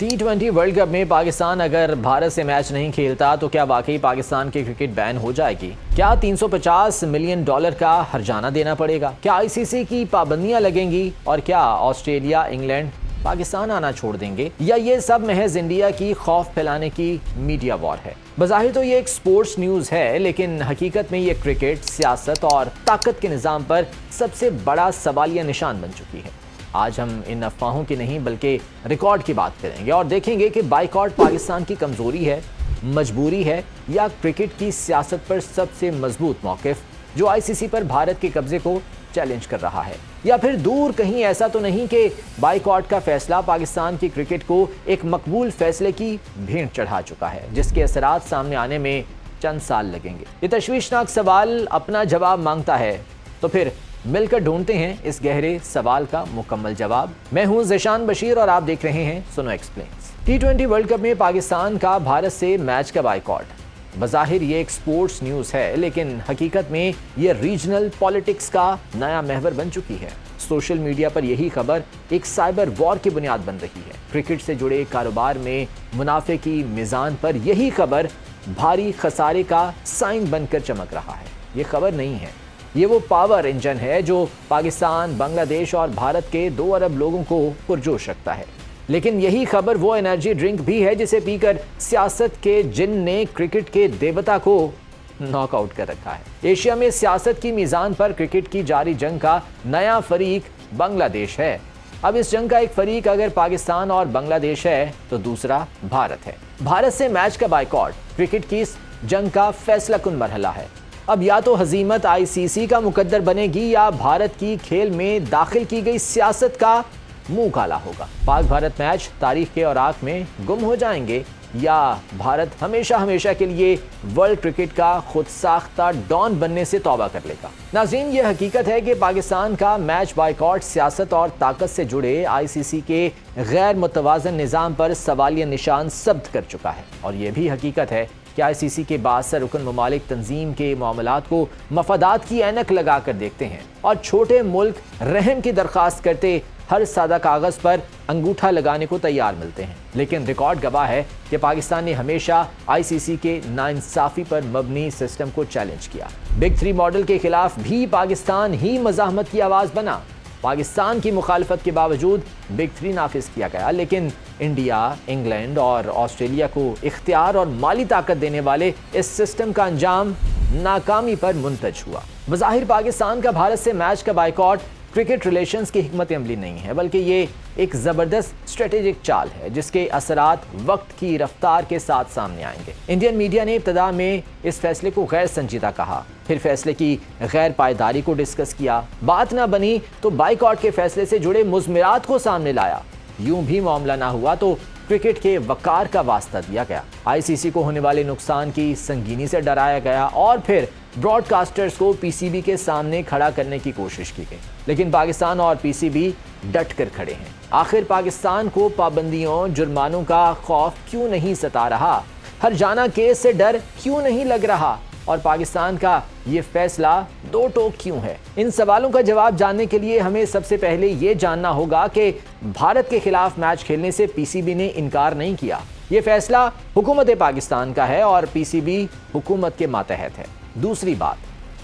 टी20 world cup में पाकिस्तान अगर भारत से मैच नहीं खेलता तो क्या वाकई पाकिस्तान की क्रिकेट बैन हो जाएगी? क्या $350 मिलियन का हर्जाना देना पड़ेगा? क्या आईसीसी की पाबंदियां लगेंगी? और क्या ऑस्ट्रेलिया, इंग्लैंड पाकिस्तान आना छोड़ देंगे? या ये सब महज इंडिया की खौफ फैलाने की मीडिया वॉर है? बज़ाहिर तो ये एक स्पोर्ट्स न्यूज़ है, लेकिन हकीकत में ये क्रिकेट, सियासत और ताकत के निज़ाम पर सबसे बड़ा सवालिया निशान बन चुकी है। आज हम इन अफवाहों की नहीं बल्कि रिकॉर्ड की बात करेंगे और देखेंगे कि बाइकॉट पाकिस्तान की कमज़ोरी है, मजबूरी है या क्रिकेट की सियासत पर सबसे मजबूत मौक़िफ़ जो आईसीसी पर भारत के कब्ज़े को चैलेंज कर रहा है। या फिर दूर कहीं ऐसा तो नहीं कि बाइकॉट का फैसला पाकिस्तान की क्रिकेट को एक मकबूल फैसले की भेंट चढ़ा चुका है जिसके असरात सामने आने में चंद साल लगेंगे। ये तशवीशनाक सवाल अपना जवाब मांगता है, तो फिर मिलकर ढूंढते हैं इस गहरे सवाल का मुकम्मल जवाब। मैं हूं ज़ेशान बशीर और आप देख रहे हैं सुनो एक्सप्लेन्स। टी20 वर्ल्ड कप में पाकिस्तान का भारत से मैच का बाइकॉट। बज़ाहिर ये एक स्पोर्ट्स न्यूज़ है, लेकिन हकीकत में ये रीजनल पॉलिटिक्स का नया महवर बन चुकी है। सोशल मीडिया पर यही खबर एक साइबर वॉर की बुनियाद बन रही है। क्रिकेट से जुड़े कारोबार में मुनाफे की मीज़ान पर यही खबर भारी खसारे का साइन बनकर चमक रहा है। ये खबर नहीं है, ये वो पावर इंजन है जो पाकिस्तान, बांग्लादेश और भारत के 2 अरब लोगों को पुरजोश रखता है। लेकिन यही खबर वो एनर्जी ड्रिंक भी है जिसे पीकर सियासत के जिन ने क्रिकेट के देवता को नॉकआउट कर रखा है। एशिया में सियासत की मीज़ान पर क्रिकेट की जारी जंग का नया फरीक बांग्लादेश है। अब इस जंग का एक फरीक अगर पाकिस्तान और बांग्लादेश है तो दूसरा भारत है। भारत से मैच का बाइकॉट क्रिकेट की इस जंग का फैसला कुन मरहला है। अब या तो हजीमत आईसीसी का मुकद्दर बनेगी या भारत की खेल में दाखिल की गई सियासत का मुंह काला होगा। पाक भारत मैच तारीख के औराक में गुम हो जाएंगे या भारत हमेशा हमेशा के लिए वर्ल्ड क्रिकेट का खुद साख्ता डॉन बनने से तौबा कर लेगा। नाज़रीन, ये हकीकत है कि पाकिस्तान का मैच बाइकॉट सियासत और ताकत से जुड़े आईसीसी के गैर मुतवाज़न निज़ाम पर सवालिया निशान सब्त कर चुका है। और ये भी हकीकत है कि आईसीसी के बासर रुकन ममालिक तंजीम के मामलात को मफादात की ऐनक लगा कर देखते हैं और छोटे मुल्क रहम की दरख्वास्त करते हर सादा कागज पर अंगूठा लगाने को तैयार मिलते हैं। लेकिन रिकॉर्ड गवाह है कि पाकिस्तान ने हमेशा आईसीसी के नाइंसाफी पर मबनी सिस्टम को चैलेंज किया। बिग 3 मॉडल के खिलाफ भी पाकिस्तान ही मज़ाहमत की आवाज़ बना। पाकिस्तान की मुखालफत के बावजूद बिग 3 नाफिज किया गया, लेकिन इंडिया, इंग्लैंड और ऑस्ट्रेलिया को इख्तियार और माली ताकत देने वाले इस सिस्टम का अंजाम नाकामी पर मुंतज हुआ। बज़ाहिर पाकिस्तान का भारत से मैच का बाइकॉट क्रिकेट रिलेशंस की हिकमत अमली नहीं है, बल्कि ये एक ज़बरदस्त स्ट्रेटेजिक चाल है जिसके असरात वक्त की रफ्तार के साथ सामने आएंगे। इंडियन मीडिया ने इब्तदा में इस फैसले को गैर संजीदा कहा, फिर फैसले की गैर पायदारी को डिस्कस किया। बात ना बनी तो बाइकॉट के फैसले से जुड़े मुज़मिरात को सामने लाया। यूं भी मामला ना हुआ तो क्रिकेट के वकार का वास्ता दिया गया। आईसीसी को होने वाले नुकसान की संगीनी से डराया गया और फिर ब्रॉडकास्टर्स को पीसीबी के सामने खड़ा करने की कोशिश की गई। लेकिन पाकिस्तान और पीसीबी डट कर खड़े हैं। आखिर पाकिस्तान को पाबंदियों, जुर्मानों का खौफ क्यों नहीं सता रहा? हरजाना केस से डर क्यों नहीं लग रहा? और पाकिस्तान का ये फैसला दो टोक क्यों है? इन सवालों का जवाब जानने के लिए हमें सबसे पहले ये जानना होगा कि भारत के खिलाफ मैच खेलने से पीसीबी ने इनकार नहीं किया। ये फैसला हुकूमत पाकिस्तान का है और पीसीबी हुकूमत के मातहत है। दूसरी बात,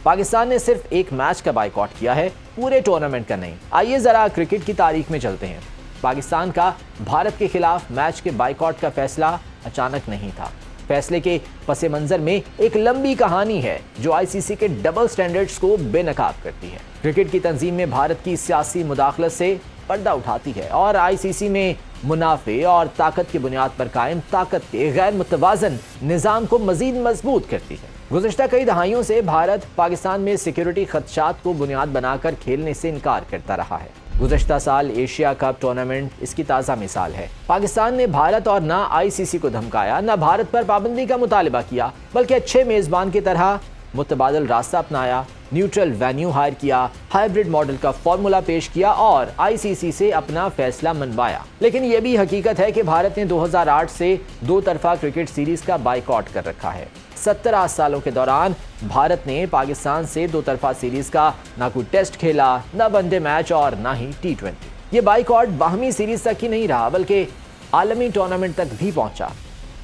पाकिस्तान ने सिर्फ एक मैच का बाइकॉट किया है, पूरे टूर्नामेंट का नहीं। आइए जरा क्रिकेट की तारीख में चलते हैं। पाकिस्तान का भारत के खिलाफ मैच के बाइकॉट का फैसला अचानक नहीं था। फैसले के पसे मंजर में एक लंबी कहानी है जो आईसीसी के डबल स्टैंडर्ड्स को बेनकाब करती है। क्रिकेट की तंजीम में भारत की सियासी मुदाखलत से पर्दा उठाती है और आईसीसी में मुनाफे और ताकत की बुनियाद पर कायम ताकत के गैर मुतवाज़न निज़ाम को मजीद मजबूत करती है। गुज़िश्ता कई दहाइयों से भारत पाकिस्तान में सिक्योरिटी खदशात को बुनियाद बनाकर खेलने से इनकार करता रहा है। गुज़श्ता साल एशिया कप टूर्नामेंट इसकी ताज़ा मिसाल है। पाकिस्तान ने भारत और ना आईसीसी को धमकाया, ना भारत पर पाबंदी का मुतालबा किया, बल्कि अच्छे मेज़बान की तरह मुतबादल रास्ता अपनाया, न्यूट्रल वेन्यू हायर किया, हाइब्रिड मॉडल का फॉर्मूला पेश किया और आईसीसी से अपना फैसला मनवाया। लेकिन यह भी हकीकत है कि भारत ने 2008 से 2 तरफा क्रिकेट सीरीज का बाइकॉट कर रखा है। 17 सालों के दौरान भारत ने पाकिस्तान से 2 तरफा सीरीज का ना कोई टेस्ट खेला, ना वनडे मैच और ना ही टी20। ये बाइकॉट बाहमी सीरीज तक ही नहीं रहा, बल्कि عالمی ٹورنامنٹ تک بھی پہنچا۔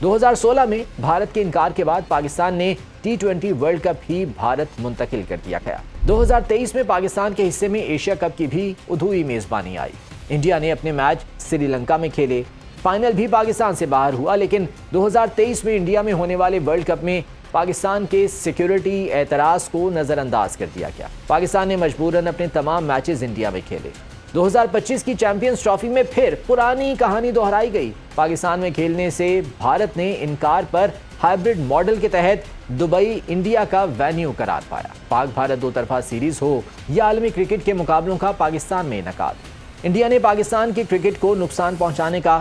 2016 میں بھارت کے انکار کے بعد پاکستان نے T20 ورلڈ کپ ہی بھارت منتقل کر دیا گیا۔ 2023 میں پاکستان کے حصے میں ایشیا کپ کی بھی ادھوری میزبانی آئی۔ انڈیا نے اپنے میچ سری لنکا میں کھیلے، فائنل بھی پاکستان سے باہر ہوا، لیکن 2023 میں انڈیا میں ہونے والے ورلڈ کپ میں پاکستان کے سیکیورٹی اعتراض کو نظر انداز کر دیا گیا۔ پاکستان نے مجبوراً اپنے تمام میچز انڈیا میں کھیلے۔ 2025 کی چیمپئنز ٹرافی میں پھر پرانی کہانی دہرائی گئی۔ پاکستان میں کھیلنے سے بھارت نے انکار پر ہائبرڈ ماڈل کے تحت دبئی انڈیا کا وینیو قرار پایا۔ پاک بھارت دو طرفہ سیریز ہو یا عالمی کرکٹ کے مقابلوں کا پاکستان میں انعقاد، انڈیا نے پاکستان کی کرکٹ کو نقصان پہنچانے کا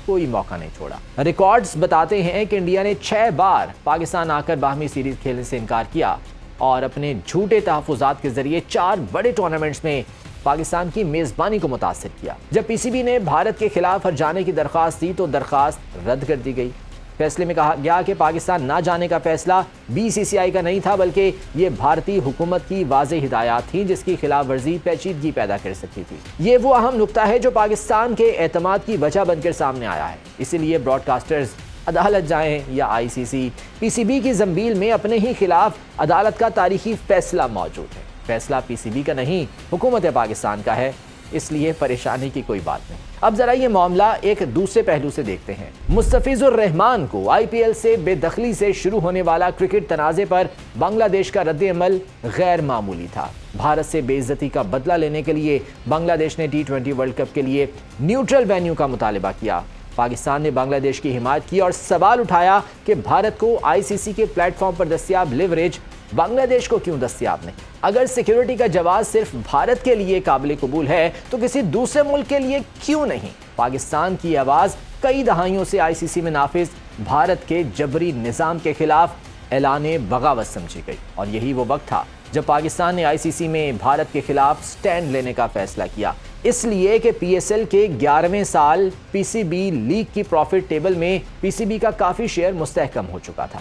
کوئی موقع نہیں چھوڑا۔ ریکارڈز بتاتے ہیں کہ انڈیا نے 6 بار پاکستان آ کر باہمی سیریز کھیلنے سے انکار کیا اور اپنے جھوٹے تحفظات کے ذریعے 4 بڑے ٹورنامنٹس میں پاکستان کی میزبانی کو متاثر کیا۔ جب پی سی بی نے بھارت کے خلاف ہر جانے کی درخواست دی تو درخواست رد کر دی گئی۔ فیصلے میں کہا گیا کہ پاکستان نہ جانے کا فیصلہ BCCI کا نہیں تھا، بلکہ یہ بھارتی حکومت کی واضح ہدایات تھیں جس کی خلاف ورزی پیچیدگی پیدا کر سکتی تھی۔ یہ وہ اہم نقطہ ہے جو پاکستان کے اعتماد کی وجہ بن کر سامنے آیا ہے۔ اسی لیے براڈ کاسٹرز عدالت جائیں یا ICC، PCB کی زنبیل میں اپنے ہی خلاف عدالت کا تاریخی فیصلہ موجود ہے۔ فیصلہ PCB کا نہیں، حکومت پاکستان کا ہے، اس لیے پریشانی کی کوئی بات نہیں۔ اب ذرا یہ معاملہ ایک دوسرے پہلو سے دیکھتے ہیں۔ مستفیض الرحمان کو IPL سے بے دخلی سے شروع ہونے والا کرکٹ تنازع پر بنگلہ دیش کا رد عمل غیر معمولی تھا۔ بھارت سے بے عزتی کا بدلہ لینے کے لیے بنگلہ دیش نے T20 ورلڈ کپ کے لیے نیوٹرل وینیو کا مطالبہ کیا۔ پاکستان نے بنگلہ دیش کی حمایت کی اور سوال اٹھایا کہ بھارت کو ICC کے پلیٹ فارم پر دستیاب لیوریج بنگلہ دیش کو کیوں دستیاب نہیں؟ اگر سیکیورٹی کا جواز صرف بھارت کے لیے قابل قبول ہے تو کسی دوسرے ملک کے لیے کیوں نہیں؟ پاکستان کی آواز کئی دہائیوں سے ICC میں نافذ بھارت کے جبری نظام کے خلاف اعلان بغاوت سمجھی گئی، اور یہی وہ وقت تھا جب پاکستان نے ICC میں بھارت کے خلاف سٹینڈ لینے کا فیصلہ کیا، اس لیے کہ PSL کے 11ویں سال PCB لیگ کی پروفٹ ٹیبل میں PCB کا کافی شیئر مستحکم ہو چکا تھا۔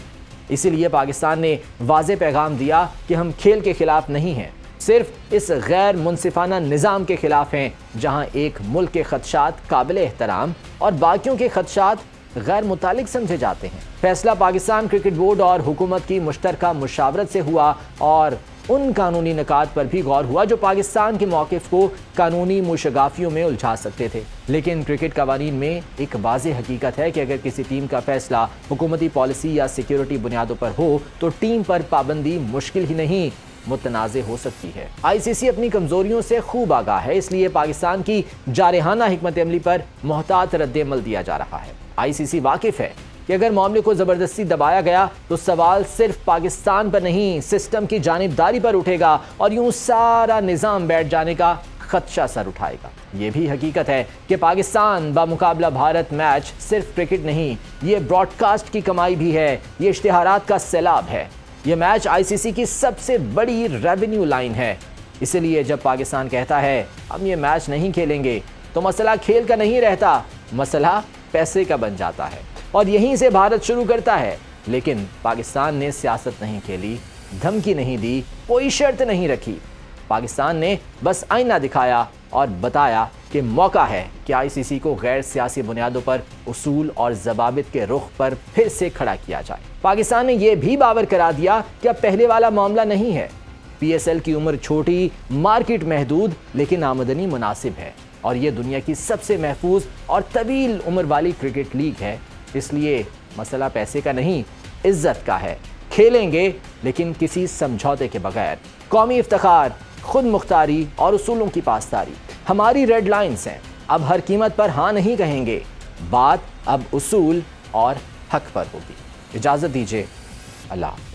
اسی لیے پاکستان نے واضح پیغام دیا کہ ہم کھیل کے خلاف نہیں ہیں، صرف اس غیر منصفانہ نظام کے خلاف ہیں جہاں ایک ملک کے خدشات قابل احترام اور باقیوں کے خدشات غیر متعلق سمجھے جاتے ہیں۔ فیصلہ پاکستان کرکٹ بورڈ اور حکومت کی مشترکہ مشاورت سے ہوا اور ان قانونی نکات پر بھی غور ہوا جو پاکستان کے موقف کو قانونی موشگافیوں میں الجھا سکتے تھے۔ لیکن کرکٹ قوانین میں ایک واضح حقیقت ہے کہ اگر کسی ٹیم کا فیصلہ حکومتی پالیسی یا سیکیورٹی بنیادوں پر ہو تو ٹیم پر پابندی مشکل ہی نہیں متنازع ہو سکتی ہے۔ ICC اپنی کمزوریوں سے خوب آگاہ ہے، اس لیے پاکستان کی جارحانہ حکمت عملی پر محتاط رد عمل دیا جا رہا ہے۔ ICC واقف ہے کہ اگر معاملے کو زبردستی دبایا گیا تو سوال صرف پاکستان پر نہیں، سسٹم کی جانبداری پر اٹھے گا اور یوں سارا نظام بیٹھ جانے کا خدشہ سر اٹھائے گا۔ یہ بھی حقیقت ہے کہ پاکستان بمقابلہ بھارت میچ صرف کرکٹ نہیں، یہ براڈ کاسٹ کی کمائی بھی ہے، یہ اشتہارات کا سیلاب ہے، یہ میچ ICC کی سب سے بڑی ریونیو لائن ہے۔ اسی لیے جب پاکستان کہتا ہے ہم یہ میچ نہیں کھیلیں گے تو مسئلہ کھیل کا نہیں رہتا، مسئلہ پیسے کا بن جاتا ہے، اور یہیں سے بھارت شروع کرتا ہے۔ لیکن پاکستان نے سیاست نہیں کھیلی، دھمکی نہیں دی، کوئی شرط نہیں رکھی۔ پاکستان نے بس آئینہ دکھایا اور بتایا کہ موقع ہے کہ ICC کو غیر سیاسی بنیادوں پر اصول اور ضوابط کے رخ پر پھر سے کھڑا کیا جائے۔ پاکستان نے یہ بھی باور کرا دیا کہ اب پہلے والا معاملہ نہیں ہے۔ PSL کی عمر چھوٹی، مارکیٹ محدود، لیکن آمدنی مناسب ہے، اور یہ دنیا کی سب سے محفوظ اور طویل عمر والی کرکٹ لیگ ہے۔ اس لیے مسئلہ پیسے کا نہیں، عزت کا ہے۔ کھیلیں گے لیکن کسی سمجھوتے کے بغیر۔ قومی افتخار، خود مختاری اور اصولوں کی پاسداری ہماری ریڈ لائنز ہیں۔ اب ہر قیمت پر ہاں نہیں کہیں گے، بات اب اصول اور حق پر ہوگی۔ اجازت دیجیے، اللہ حافظ۔